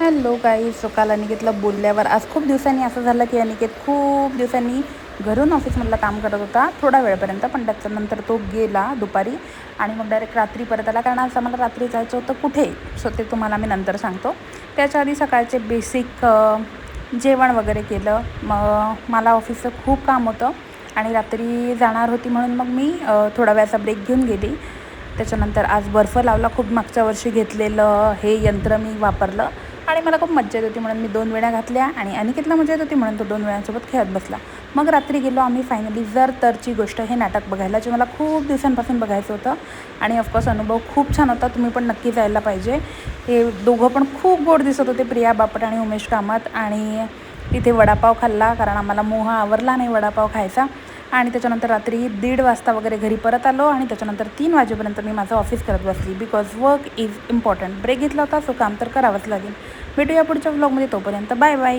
Hello guys. So काल अनिकेतला बोलल्यावर आज खूप दिवसांनी असं झालं की अनिकेत खूप दिवसांनी घरून ऑफिसमधलं काम करत होता थोडा वेळपर्यंत, पण त्याच्यानंतर तो गेला दुपारी आणि मग डायरेक्ट रात्री परत आला, कारण आज आम्हाला रात्री जायचं होतं कुठे. सो ते तुम्हाला मी नंतर सांगतो. त्याच्या आधी सकाळचे बेसिक जेवण वगैरे केलं. मग मला ऑफिसचं खूप काम होतं आणि रात्री जाणार होती म्हणून मग मी थोडा वेळाचा ब्रेक घेऊन गेली. त्याच्यानंतर आज बर्फ लावला. खूप मागच्या वर्षी घेतलेलं हे यंत्र मी वापरलं आणि मला खूप मज्जा येत होती म्हणून मी 2 वेळा घातल्या आणि अनिकेतला मजा येत होती म्हणून तो 2 वेळांसोबत खेळत बसला. मग रात्री गेलो आम्ही फायनली जर तरची गोष्ट हे नाटक बघायला, जे मला खूप दिवसांपासून बघायचं होतं आणि ऑफकोर्स अनुभव खूप छान होता. तुम्ही पण नक्की जायला पाहिजे. हे दोघं पण खूप गोड दिसत होते, प्रिया बापट आणि उमेश कामत. आणि तिथे वडापाव खाल्ला कारण आम्हाला मोह आवरला नाही वडापाव खायचा. आणि त्याच्यानंतर रात्री 1:30 वाजता वगैरे घरी परत आलो आणि त्याच्यानंतर 3 वाजेपर्यंत मी माझं ऑफिस करत बसली, because work is important. Break घेतला होता सो काम तर करावंच लागेल. भेटूया पुढच्या व्लॉगमध्ये. तोपर्यंत बाय बाय.